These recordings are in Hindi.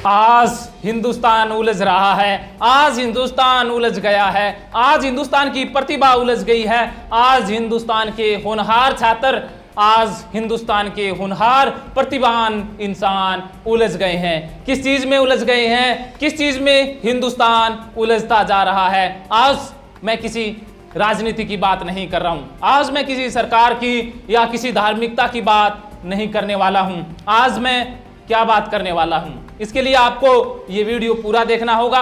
आज हिंदुस्तान उलझ रहा है, आज हिंदुस्तान उलझ गया है, आज हिंदुस्तान की प्रतिभा उलझ गई है, आज हिंदुस्तान के होनहार छात्र, आज हिंदुस्तान के होनहार प्रतिभावान इंसान उलझ गए हैं। किस चीज में उलझ गए हैं? किस चीज में हिंदुस्तान उलझता जा रहा है? आज मैं किसी राजनीति की बात नहीं कर रहा हूं, आज मैं किसी सरकार की या किसी धार्मिकता की बात नहीं करने वाला हूं। आज मैं क्या बात करने वाला हूं, इसके लिए आपको ये वीडियो पूरा देखना होगा।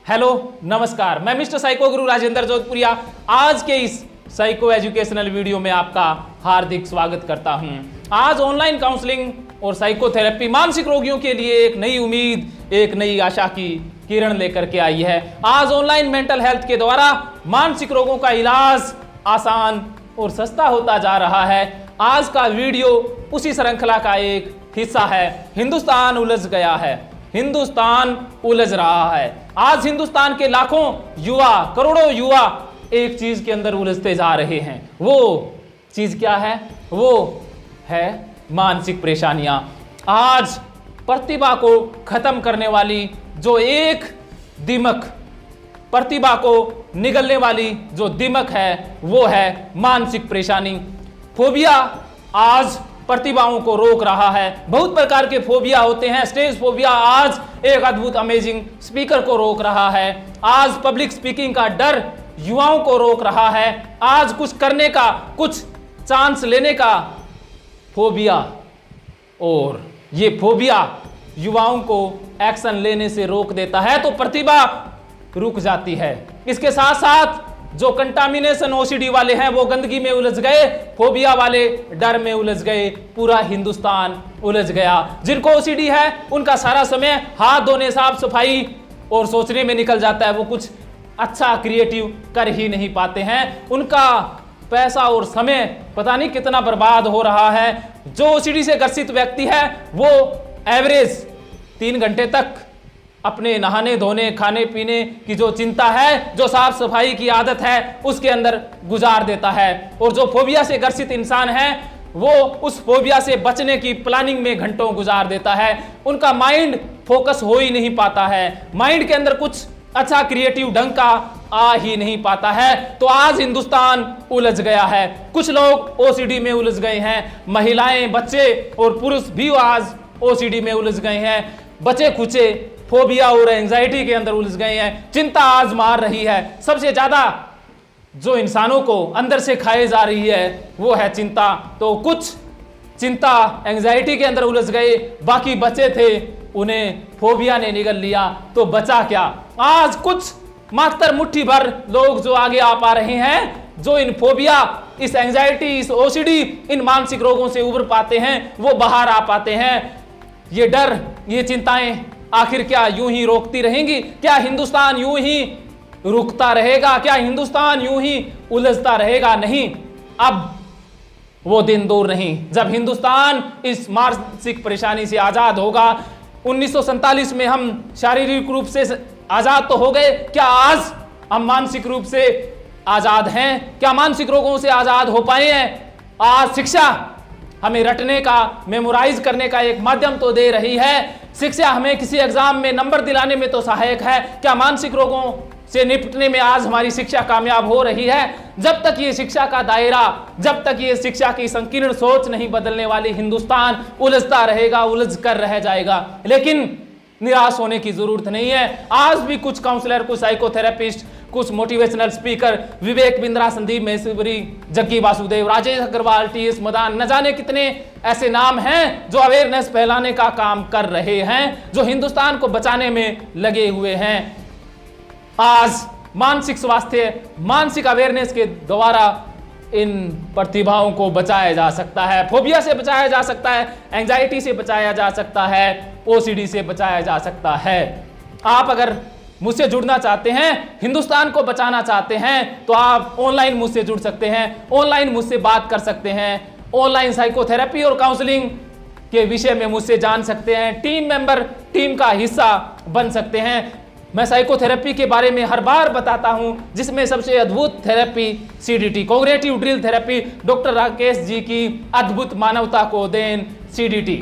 हेलो नमस्कार, मैं मिस्टर साइको गुरु राजेंद्र जोधपुरिया आज के इस साइको एजुकेशनल वीडियो में आपका हार्दिक स्वागत करता हूं। आज ऑनलाइन काउंसलिंग और साइकोथेरेपी मानसिक रोगियों के लिए एक नई उम्मीद, एक नई आशा की किरण लेकर के आई है। आज ऑनलाइन मेंटल हेल्थ के द्वारा मानसिक रोगों का इलाज आसान और सस्ता होता जा रहा है। आज का वीडियो उसी श्रृंखला का एक हिस्सा है। हिंदुस्तान उलझ गया है, हिंदुस्तान उलझ रहा है। आज हिंदुस्तान के लाखों युवा, करोड़ों युवा एक चीज के अंदर उलझते जा रहे हैं। वो चीज क्या है? वो है मानसिक परेशानियां। आज प्रतिभा को खत्म करने वाली जो एक दिमक, प्रतिभा को निगलने वाली जो दिमक है, वो है मानसिक परेशानी। फोबिया आज प्रतिभाओं को रोक रहा है। बहुत प्रकार के फोबिया होते हैं। स्टेज फोबिया आज एक अद्भुत अमेजिंग स्पीकर को रोक रहा है। आज पब्लिक स्पीकिंग का डर युवाओं को रोक रहा है। आज कुछ करने का, कुछ चांस लेने का फोबिया, और ये फोबिया युवाओं को एक्शन लेने से रोक देता है, तो प्रतिभा रुक जाती है। इसके साथ साथ जो कंटामिनेशन ओसीडी वाले हैं वो गंदगी में उलझ गए, फोबिया वाले डर में उलझ गए, पूरा हिंदुस्तान उलझ गया। जिनको ओसीडी है उनका सारा समय हाथ धोने, साफ सफाई और सोचने में निकल जाता है। वो कुछ अच्छा क्रिएटिव कर ही नहीं पाते हैं। उनका पैसा और समय पता नहीं कितना बर्बाद हो रहा है। जो ओसीडी से ग्रसित व्यक्ति है वो एवरेज 3 घंटे तक अपने नहाने धोने, खाने पीने की जो चिंता है, जो साफ सफाई की आदत है, उसके अंदर गुजार देता है। और जो फोबिया से ग्रसित इंसान है वो उस फोबिया से बचने की प्लानिंग में घंटों गुजार देता है। उनका माइंड फोकस हो ही नहीं पाता है, माइंड के अंदर कुछ अच्छा क्रिएटिव ढंग का आ ही नहीं पाता है। तो आज हिंदुस्तान उलझ गया है। कुछ लोग ओसीडी में उलझ गए हैं, महिलाएं, बच्चे और पुरुष भी आज ओसीडी में उलझ गए हैं। बचे खुचे फोबिया और एंजाइटी के अंदर उलझ गए हैं। चिंता आज मार रही है। सबसे ज्यादा जो इंसानों को अंदर से खाए जा रही है वो है चिंता। तो कुछ चिंता एंजाइटी के अंदर उलझ गए, बाकी बचे थे उन्हें फोबिया ने निगल लिया। तो बचा क्या? आज कुछ मात्र मुट्ठी भर लोग जो आगे आ पा रहे हैं, जो इन फोबिया, इस एंजाइटी, इस ओसीडी, इन मानसिक रोगों से उबर पाते हैं, वो बाहर आ पाते हैं। ये डर, ये चिंताएं आखिर क्या यूं ही रोकती रहेंगी? क्या हिंदुस्तान यूं ही रुकता रहेगा? क्या हिंदुस्तान यूं ही उलझता रहेगा? नहीं, अब वो दिन दूर नहीं जब हिंदुस्तान इस मानसिक परेशानी से आजाद होगा। 1947 में हम शारीरिक रूप से आजाद तो हो गए, क्या आज हम मानसिक रूप से आजाद हैं? क्या मानसिक रोगों से आजाद हो पाए हैं? आज शिक्षा हमें रटने का, मेमोराइज करने का एक माध्यम तो दे रही है। शिक्षा हमें किसी एग्जाम में नंबर दिलाने में तो सहायक है। क्या मानसिक रोगों से निपटने में आज हमारी शिक्षा कामयाब हो रही है? जब तक ये शिक्षा का दायरा, जब तक ये शिक्षा की संकीर्ण सोच नहीं बदलने वाली, हिंदुस्तान उलझता रहेगा, उलझ कर रह जाएगा। लेकिन निराश होने की जरूरत नहीं है। आज भी कुछ काउंसलर, कुछ साइकोथेरेपिस्ट, कुछ motivational speaker, Vivek Bindra, Sandeep Maheshwari, Jaggi Vasudev, Rajesh Agarwal, TS Madan, न जाने कितने ऐसे नाम हैं जो अवेयरनेस फैलाने का काम कर रहे हैं, जो हिंदुस्तान को बचाने में लगे हुए हैं। आज मानसिक स्वास्थ्य, मानसिक अवेयरनेस के द्वारा इन प्रतिभाओं को बचाया जा सकता है। फोबिया से बचाया जा सकता है, एंजाइटी से बचाया जा सकता है, ओसीडी से बचाया जा सकता है। आप अगर मुझसे जुड़ना चाहते हैं, हिंदुस्तान को बचाना चाहते हैं, तो आप ऑनलाइन मुझसे जुड़ सकते हैं, ऑनलाइन मुझसे बात कर सकते हैं, ऑनलाइन साइकोथेरेपी और काउंसलिंग के विषय में मुझसे जान सकते हैं, टीम मेंबर, टीम का हिस्सा बन सकते हैं। मैं साइकोथेरेपी के बारे में हर बार बताता हूं, जिसमें सबसे अद्भुत therapy CDT, cognitive drill therapy, doctor Rakesh ji की अद्भुत मानवता को देन सीडीटी,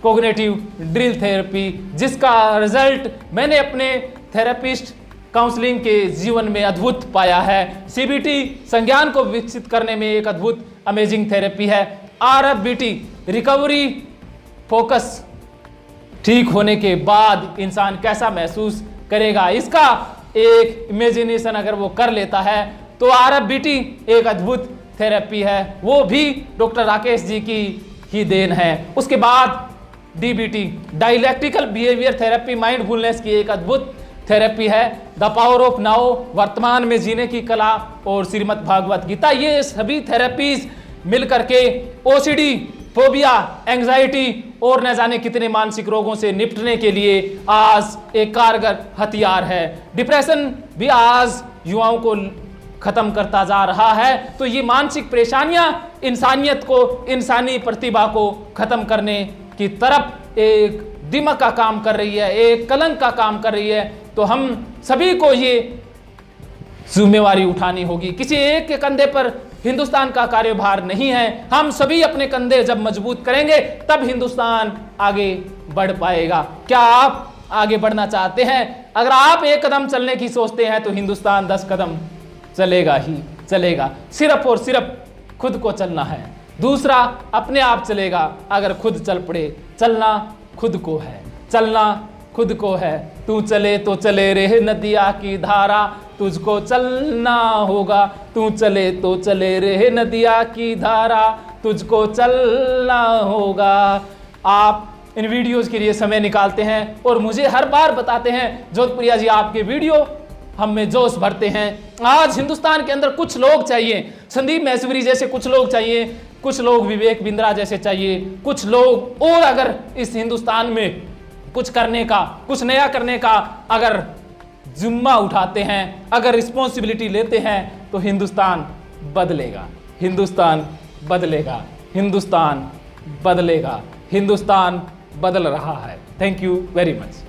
कोग्निटिव ड्रिल थेरेपी, जिसका रिजल्ट मैंने अपने थेरेपिस्ट काउंसलिंग के जीवन में अद्भुत पाया है। सीबीटी संज्ञान को विकसित करने में एक अद्भुत अमेजिंग थेरेपी है। आरएफबीटी रिकवरी फोकस, ठीक होने के बाद इंसान कैसा महसूस करेगा, इसका एक इमेजिनेशन अगर वो कर लेता है तो आरएफबीटी एक अद्भुत थेरेपी है। वो भी डॉक्टर राकेश जी की ही देन है। उसके बाद DBT dialectical behaviour therapy, mindfulness की एक अद्भुत थेरेपी है। द पावर ऑफ नाउ, वर्तमान में जीने की कला, और श्रीमद् भागवत गीता, ये सभी थेरेपीज मिलकर के ओसीडी, फोबिया, एंजाइटी और न जाने कितने मानसिक रोगों से निपटने के लिए आज एक कारगर हथियार है। डिप्रेशन भी आज युवाओं को खत्म करता जा रहा है। तो ये मानसिक परेशानियां इंसानियत को, इंसानी प्रतिभा को खत्म करने की तरफ एक दिमक का काम कर रही है, एक कलंक का काम कर रही है। तो हम सभी को ये जिम्मेवारी उठानी होगी। किसी एक के कंधे पर हिंदुस्तान का कार्यभार नहीं है। हम सभी अपने कंधे जब मजबूत करेंगे तब हिंदुस्तान आगे बढ़ पाएगा। क्या आप आगे बढ़ना चाहते हैं? अगर आप एक कदम चलने की सोचते हैं तो हिंदुस्तान 10 कदम चलेगा ही चलेगा। सिर्फ और सिर्फ खुद को चलना है, दूसरा अपने आप चलेगा अगर खुद चल पड़े। चलना खुद को है, चलना खुद को है। तू चले तो चले रे नदिया की धारा, तुझको चलना होगा। तू चले तो चले रे नदिया की धारा, तुझको चलना होगा। आप इन वीडियोस के लिए समय निकालते हैं और मुझे हर बार बताते हैं, जोधपुरिया जी आपके वीडियो हम में जोश भरते हैं। आज हिंदुस्तान के अंदर कुछ लोग चाहिए, संदीप मैसुरी जैसे कुछ लोग चाहिए, कुछ लोग विवेक बिंद्रा जैसे चाहिए, कुछ लोग और अगर इस हिंदुस्तान में कुछ करने का, कुछ नया करने का अगर जिम्मा उठाते हैं, अगर रिस्पॉन्सिबिलिटी लेते हैं तो हिंदुस्तान बदलेगा, हिंदुस्तान बदलेगा, हिंदुस्तान बदलेगा, हिंदुस्तान बदल रहा है। Thank you very much.